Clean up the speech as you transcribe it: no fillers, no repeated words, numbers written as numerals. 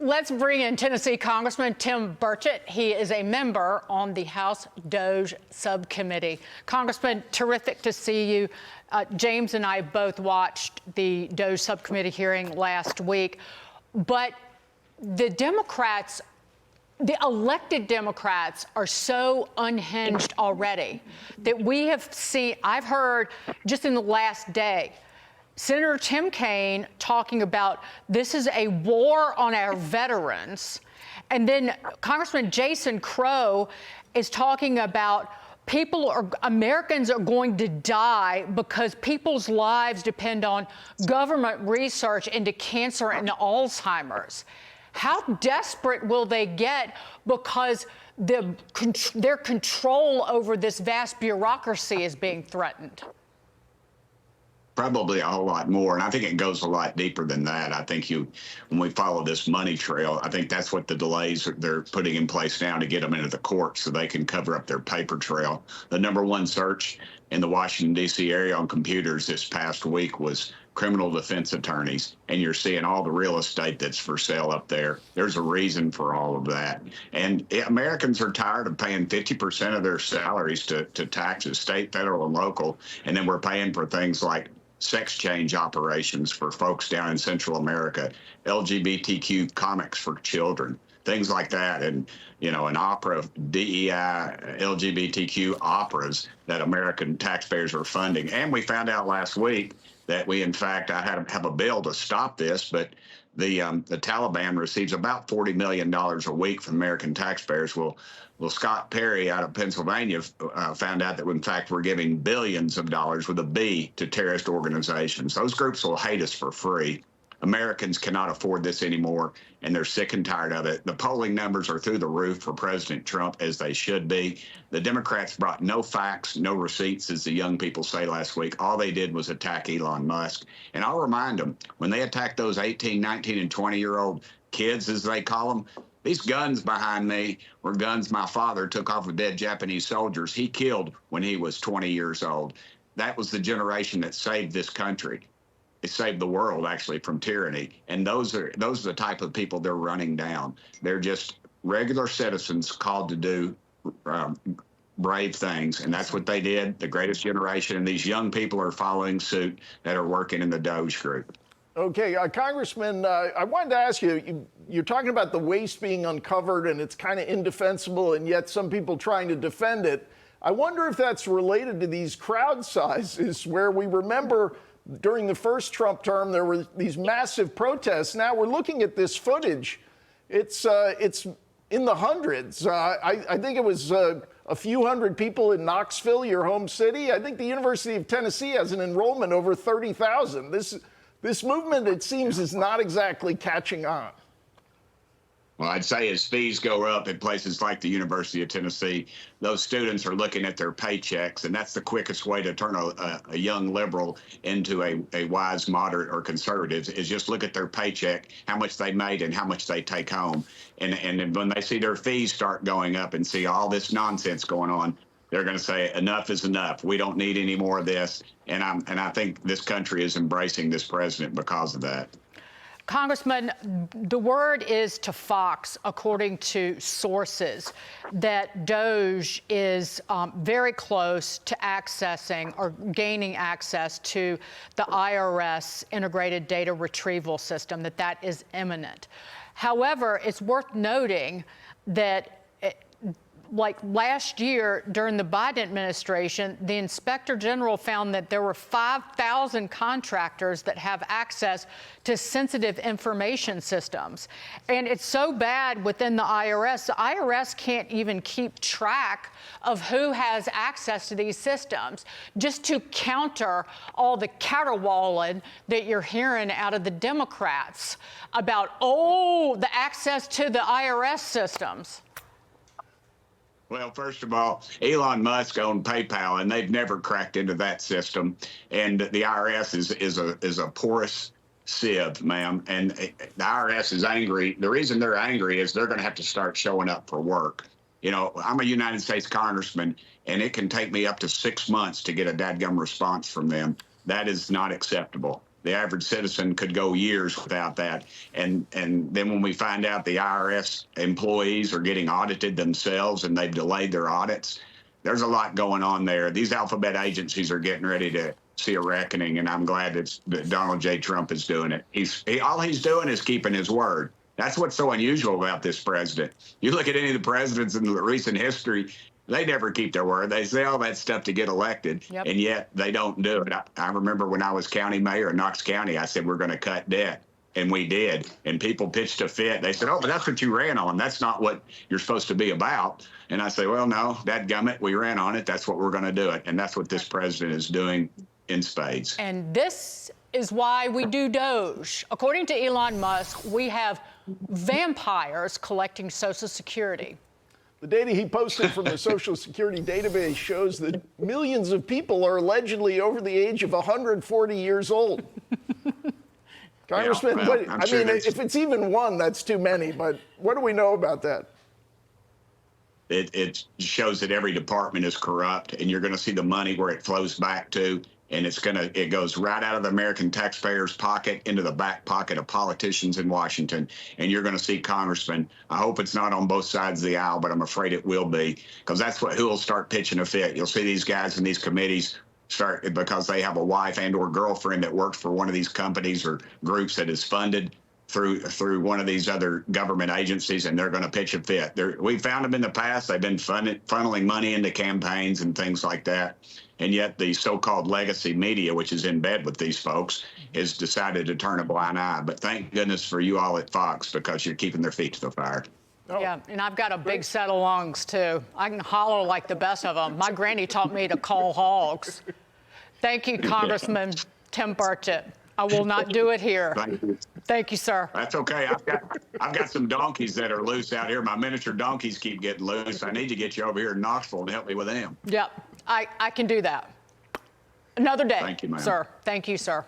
Let's bring in Tennessee Congressman Tim Burchett. He is a member on the House DOGE subcommittee. Congressman, terrific to see you. James and I both watched the DOGE subcommittee hearing last week, but the Democrats, the elected Democrats, are so unhinged already that we have seen, I've heard just in the last day, Senator Tim Kaine talking about this is a war on our veterans. And then Congressman Jason Crow is talking about Americans are going to die because people's lives depend on government research into cancer and Alzheimer's. How desperate will they get because their control over this vast bureaucracy is being threatened? Probably a whole lot more, and I think it goes a lot deeper than that. I think when we follow this money trail, I think that's what the delays they're putting in place now to get them into the courts so they can cover up their paper trail. The #1 search in the Washington, D.C. area on computers this past week was criminal defense attorneys, and you're seeing all the real estate that's for sale up there. There's a reason for all of that. And Americans are tired of paying 50% of their salaries to taxes, state, federal, and local, and then we're paying for things like sex change operations for folks down in Central America, LGBTQ comics for children, things like that. And, an opera, DEI, LGBTQ operas that American taxpayers are funding. And we found out last week that in fact, I have a bill to stop this, but the Taliban receives about $40 million a week from American taxpayers. Well, Scott Perry out of Pennsylvania found out that, in fact, we're giving billions of dollars with a B to terrorist organizations. Those groups will hate us for free. Americans cannot afford this anymore, and they're sick and tired of it. The polling numbers are through the roof for President Trump, as they should be. The Democrats brought no facts, no receipts, as the young people say last week. All they did was attack Elon Musk. And I'll remind them, when they attacked those 18, 19, and 20-year-old kids, as they call them, these guns behind me were guns my father took off of dead Japanese soldiers he killed when he was 20 years old. That was the generation that saved this country. It saved the world, actually, from tyranny. And those are the type of people they're running down. They're just regular citizens called to do brave things, and that's what they did, the greatest generation. And these young people are following suit that are working in the DOGE group. Okay, Congressman, I wanted to ask you, you're talking about the waste being uncovered and it's kind of indefensible, and yet some people trying to defend it. I wonder if that's related to these crowd sizes where we remember during the first Trump term, there were these massive protests. Now we're looking at this footage. It's in the hundreds. I think it was a few hundred people in Knoxville, your home city. I think the University of Tennessee has an enrollment over 30,000. This movement, it seems, is not exactly catching on. Well, I'd say as fees go up in places like the University of Tennessee, those students are looking at their paychecks, and that's the quickest way to turn a young liberal into a wise moderate or conservative, is just look at their paycheck, how much they made and how much they take home. And when they see their fees start going up and see all this nonsense going on, they're going to say enough is enough. We don't need any more of this. And I think this country is embracing this president because of that. Congressman, the word is to Fox, according to sources, that DOGE is very close to accessing or gaining access to the IRS integrated data retrieval system, that is imminent. However, it's worth noting that like last year during the Biden administration, the Inspector General found that there were 5,000 contractors that have access to sensitive information systems. And it's so bad within the IRS can't even keep track of who has access to these systems, just to counter all the caterwauling that you're hearing out of the Democrats about, the access to the IRS systems. Well, first of all, Elon Musk owned PayPal, and they've never cracked into that system. And the IRS is a porous sieve, ma'am. And the IRS is angry. The reason they're angry is they're going to have to start showing up for work. I'm a United States congressman, and it can take me up to 6 months to get a dadgum response from them. That is not acceptable. The average citizen could go years without that. And then when we find out the IRS employees are getting audited themselves and they've delayed their audits, there's a lot going on there. These alphabet agencies are getting ready to see a reckoning, and I'm glad that Donald J. Trump is doing it. All he's doing is keeping his word. That's what's so unusual about this president. You look at any of the presidents in the recent history, they never keep their word. They say all that stuff to get elected, and yet they don't do it. I remember when I was county mayor in Knox County, I said, we're going to cut debt. And we did. And people pitched a fit. They said, oh, but that's what you ran on. That's not what you're supposed to be about. And I say, well, no, dadgummit, we ran on it. That's what we're going to do it. And that's what this president is doing in spades. And this is why we do DOGE. According to Elon Musk, we have vampires collecting Social Security. The data he posted from the Social Security database shows that millions of people are allegedly over the age of 140 years old. Congressman, yeah, well, I mean, if it's even one, that's too many. But what do we know about that? It shows that every department is corrupt, and you're going to see the money where it flows back to, and it goes right out of the American taxpayer's pocket into the back pocket of politicians in Washington. And you're going to see congressmen. I hope it's not on both sides of the aisle, but I'm afraid it will be, because that's who will start pitching a fit. You'll see these guys in these committees start because they have a wife and or girlfriend that works for one of these companies or groups that is funded through one of these other government agencies, and they're going to pitch a fit. We found them in the past. They've been funneling money into campaigns and things like that. And yet the so-called legacy media, which is in bed with these folks, has decided to turn a blind eye. But thank goodness for you all at Fox, because you're keeping their feet to the fire. Oh. Yeah, and I've got a big set of lungs, too. I can holler like the best of them. My granny taught me to call hogs. Thank you, Congressman Tim Burchett. I will not do it here. Thank you. Thank you, sir. That's okay. I've got some donkeys that are loose out here. My miniature donkeys keep getting loose. I need to get you over here in Knoxville to help me with them. Yep, I can do that. Another day, Thank you, ma'am. sir. Thank you, sir.